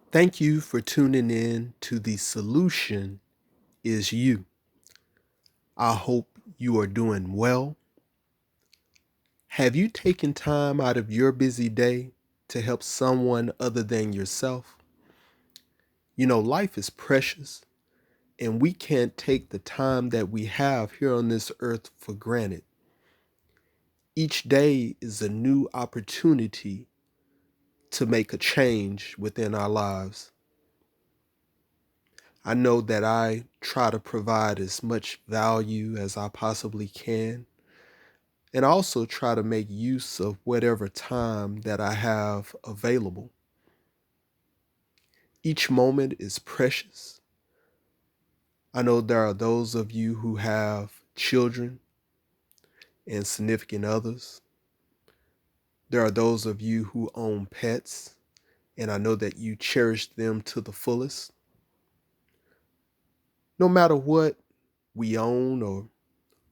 Thank you for tuning in to The Solution is You. I hope you are doing well. Have you taken time out of your busy day to help someone other than yourself? Life is precious, and we can't take the time that we have here on this earth for granted. Each day is a new opportunity to make a change within our lives. I know that I try to provide as much value as I possibly can, and also try to make use of whatever time that I have available. Each moment is precious. I know there are those of you who have children and significant others. There are those of you who own pets, and I know that you cherish them to the fullest. No matter what we own or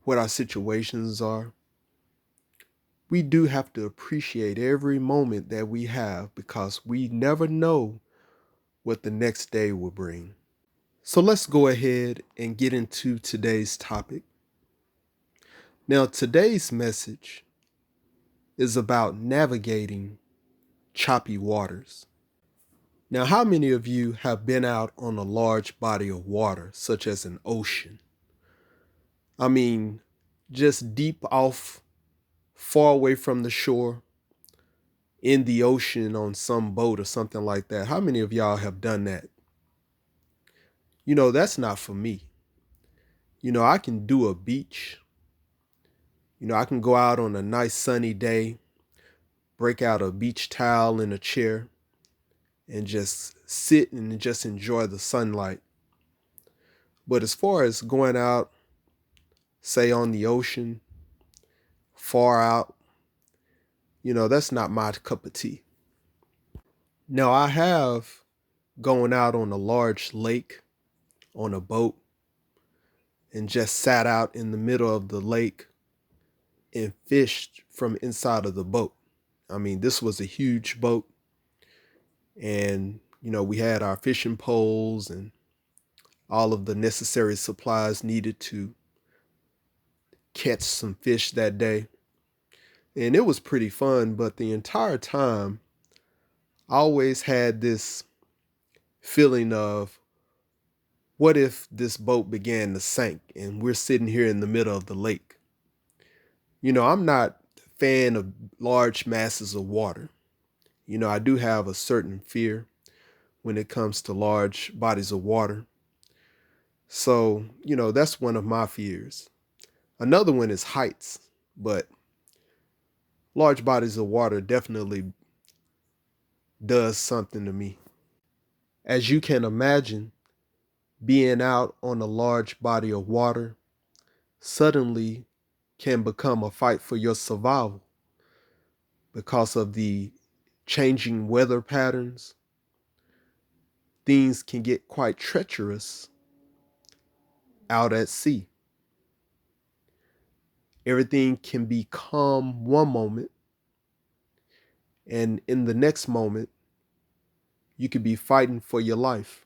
what our situations are, we do have to appreciate every moment that we have because we never know what the next day will bring. So let's go ahead and get into today's topic. Now, today's message is about navigating choppy waters. Now, how many of you have been out on a large body of water, such as an ocean? I mean, just deep off, far away from the shore, in the ocean on some boat or something like that. How many of y'all have done that? That's not for me. I can do a beach. I can go out on a nice sunny day, break out a beach towel in a chair, and just sit and just enjoy the sunlight. But as far as going out, say on the ocean, far out, that's not my cup of tea. Now, I have gone out on a large lake on a boat and just sat out in the middle of the lake and fished from inside of the boat. I mean, this was a huge boat, and we had our fishing poles and all of the necessary supplies needed to catch some fish that day. And it was pretty fun, but the entire time I always had this feeling of, what if this boat began to sink and we're sitting here in the middle of the lake? I'm not a fan of large masses of water. I do have a certain fear when it comes to large bodies of water. So, that's one of my fears. Another one is heights, but large bodies of water definitely does something to me. As you can imagine, being out on a large body of water suddenly can become a fight for your survival because of the changing weather patterns. Things can get quite treacherous out at sea. Everything can be calm one moment, and in the next moment, you could be fighting for your life.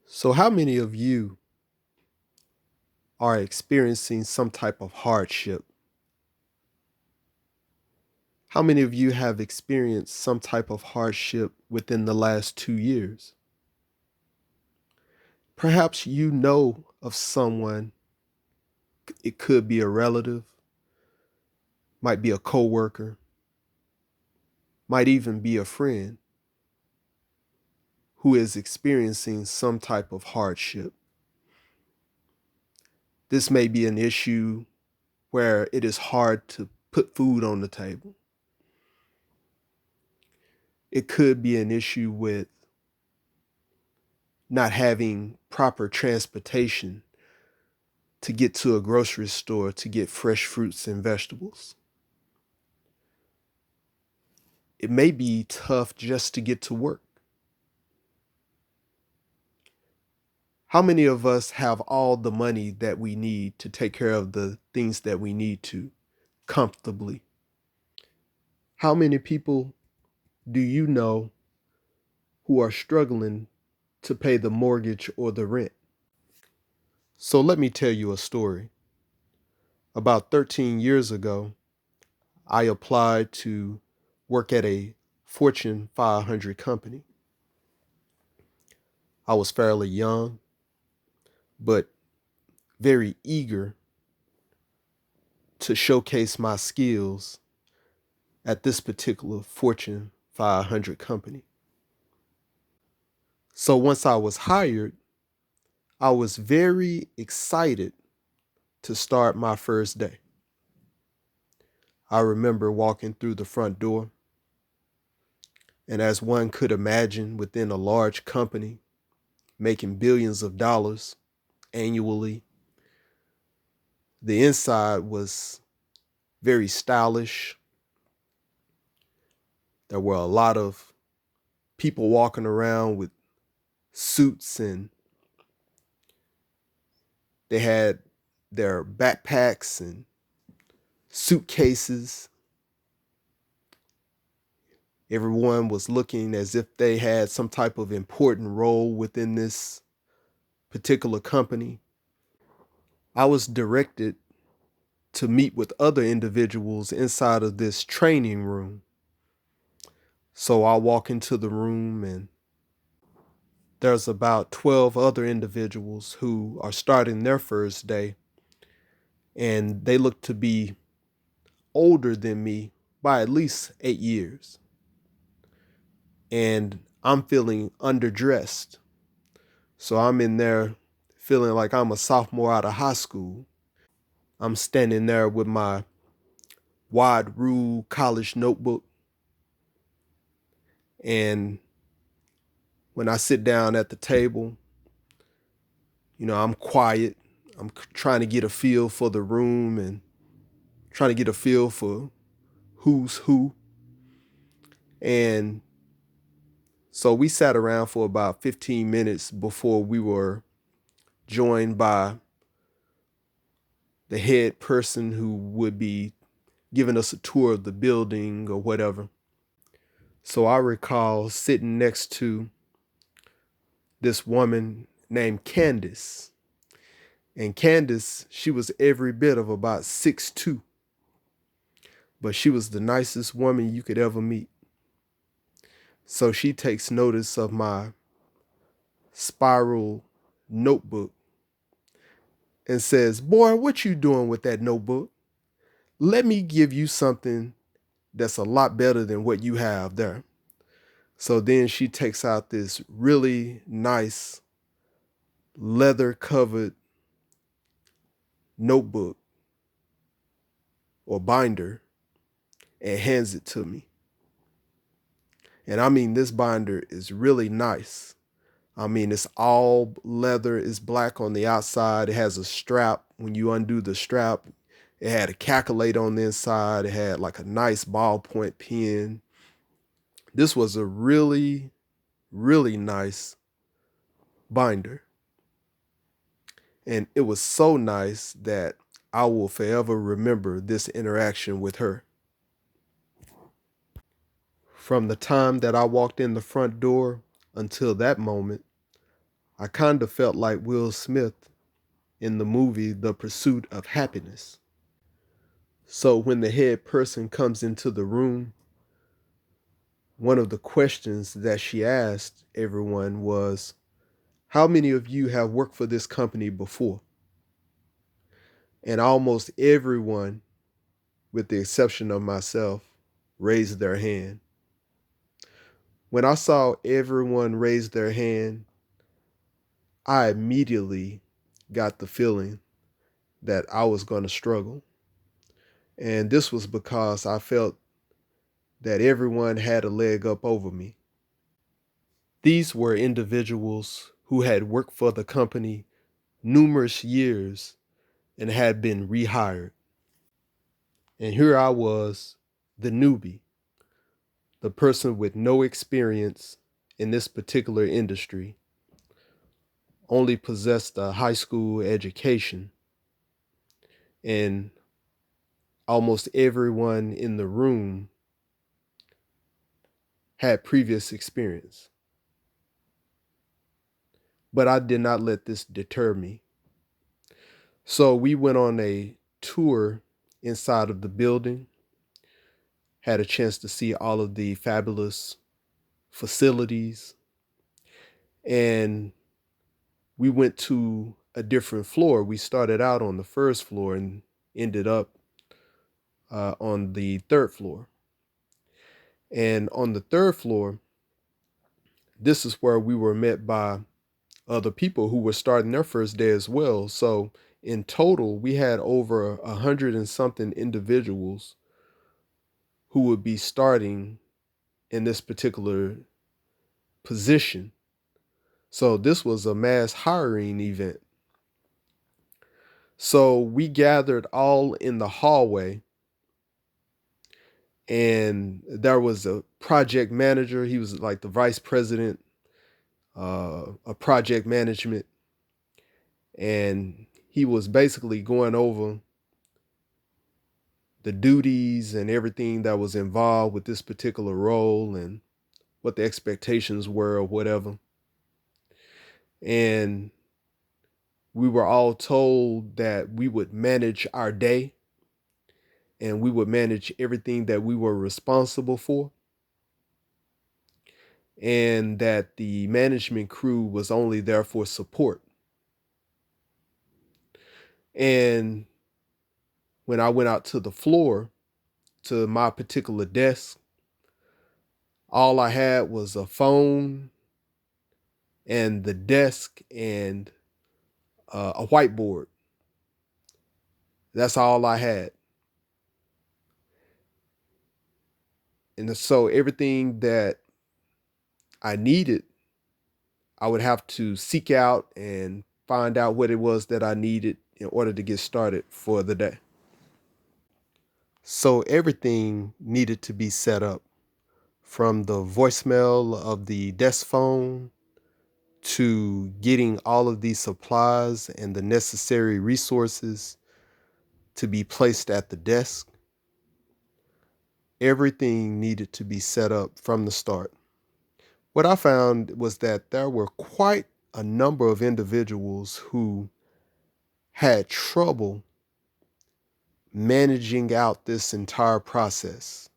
So, how many of you are experiencing some type of hardship? How many of you have experienced some type of hardship within the last 2 years? Perhaps you know of someone, it could be a relative, might be a coworker, might even be a friend who is experiencing some type of hardship. This may be an issue where it is hard to put food on the table. It could be an issue with not having proper transportation to get to a grocery store to get fresh fruits and vegetables. It may be tough just to get to work. How many of us have all the money that we need to take care of the things that we need to comfortably? How many people do you know who are struggling to pay the mortgage or the rent. So let me tell you a story. About 13 years ago, I applied to work at a Fortune 500 company. I was fairly young, but very eager to showcase my skills at this particular Fortune 500 company. So once I was hired, I was very excited to start my first day. I remember walking through the front door, and as one could imagine within a large company making billions of dollars annually, the inside was very stylish. There were a lot of people walking around with suits, and they had their backpacks and suitcases. Everyone was looking as if they had some type of important role within this particular company. I was directed to meet with other individuals inside of this training room. So I walk into the room, and there's about 12 other individuals who are starting their first day, and they look to be older than me by at least 8 years. And I'm feeling underdressed. So I'm in there feeling like I'm a sophomore out of high school. I'm standing there with my wide rule college notebook. And when I sit down at the table, I'm quiet. I'm trying to get a feel for the room and trying to get a feel for who's who. And so we sat around for about 15 minutes before we were joined by the head person who would be giving us a tour of the building or whatever. So I recall sitting next to this woman named Candace. And Candace, she was every bit of about 6'2", but she was the nicest woman you could ever meet. So she takes notice of my spiral notebook and says, "Boy, what you doing with that notebook? Let me give you something that's a lot better than what you have there." So then she takes out this really nice leather covered notebook or binder and hands it to me. And I mean, this binder is really nice. I mean, it's all leather. It's black on the outside. It has a strap. When you undo the strap, it had a calculator on the inside. It had like a nice ballpoint pen. This was a really, really nice binder. And it was so nice that I will forever remember this interaction with her. From the time that I walked in the front door until that moment, I kind of felt like Will Smith in the movie The Pursuit of Happiness. So when the head person comes into the room, one of the questions that she asked everyone was, "How many of you have worked for this company before?" And almost everyone, with the exception of myself, raised their hand. When I saw everyone raise their hand, I immediately got the feeling that I was going to struggle. And this was because I felt that everyone had a leg up over me. These were individuals who had worked for the company numerous years and had been rehired. And here I was, the newbie, the person with no experience in this particular industry, only possessed a high school education, and almost everyone in the room had previous experience. But I did not let this deter me. So we went on a tour inside of the building, had a chance to see all of the fabulous facilities, and we went to a different floor. We started out on the first floor and ended up on the third floor. And on the third floor, this is where we were met by other people who were starting their first day as well. So in total, we had over 100 and something individuals who would be starting in this particular position. So this was a mass hiring event. So we gathered all in the hallway, and there was a project manager. He was like the vice president of project management, and he was basically going over the duties and everything that was involved with this particular role and what the expectations were or whatever. And we were all told that we would manage our day and we would manage everything that we were responsible for, and that the management crew was only there for support. And when I went out to the floor, to my particular desk, all I had was a phone and the desk and a whiteboard. That's all I had. And so everything that I needed, I would have to seek out and find out what it was that I needed in order to get started for the day. So everything needed to be set up, from the voicemail of the desk phone to getting all of these supplies and the necessary resources to be placed at the desk. Everything needed to be set up from the start. What I found was that there were quite a number of individuals who had trouble managing out this entire process.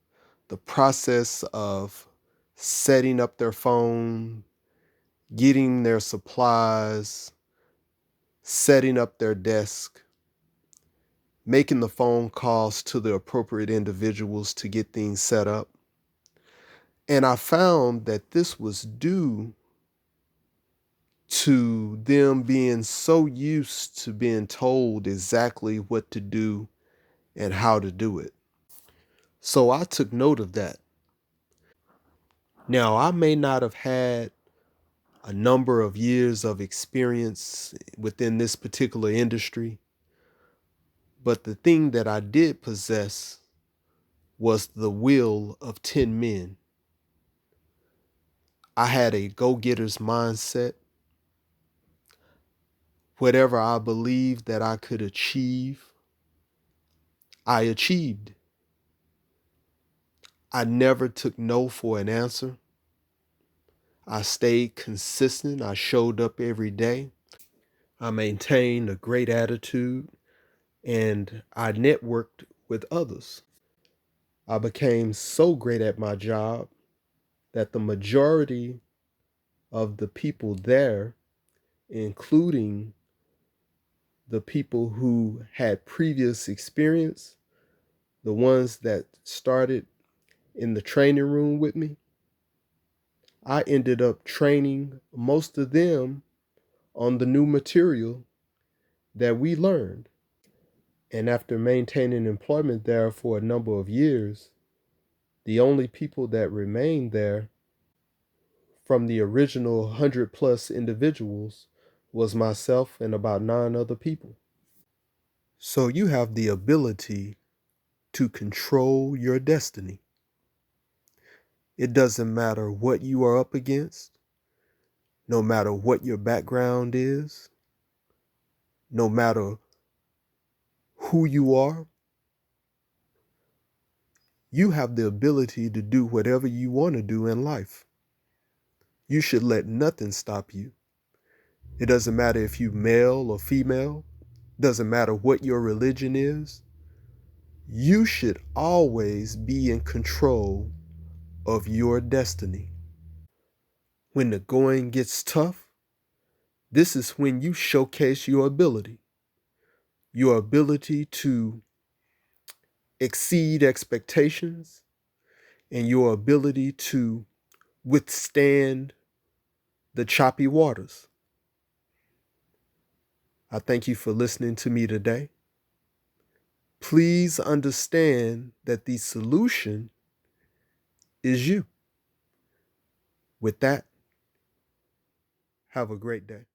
The process of setting up their phone, getting their supplies, setting up their desk, making the phone calls to the appropriate individuals to get things set up. And I found that this was due to them being so used to being told exactly what to do and how to do it. So I took note of that. Now, I may not have had a number of years of experience within this particular industry, but the thing that I did possess was the will of 10 men. I had a go-getter's mindset. Whatever I believed that I could achieve, I achieved. I never took no for an answer. I stayed consistent. I showed up every day. I maintained a great attitude, and I networked with others. I became so great at my job that the majority of the people there, including the people who had previous experience, the ones that started in the training room with me, I ended up training most of them on the new material that we learned. And after maintaining employment there for a number of years, the only people that remained there from the original 100 plus individuals was myself and about 9 other people. So you have the ability to control your destiny. It doesn't matter what you are up against, no matter what your background is, no matter who you are. You have the ability to do whatever you want to do in life. You should let nothing stop you. It doesn't matter if you male or female, doesn't matter what your religion is. You should always be in control of your destiny. When the going gets tough, this is when you showcase your ability to exceed expectations, and your ability to withstand the choppy waters. I thank you for listening to me today. Please understand that the solution is you. With that, have a great day.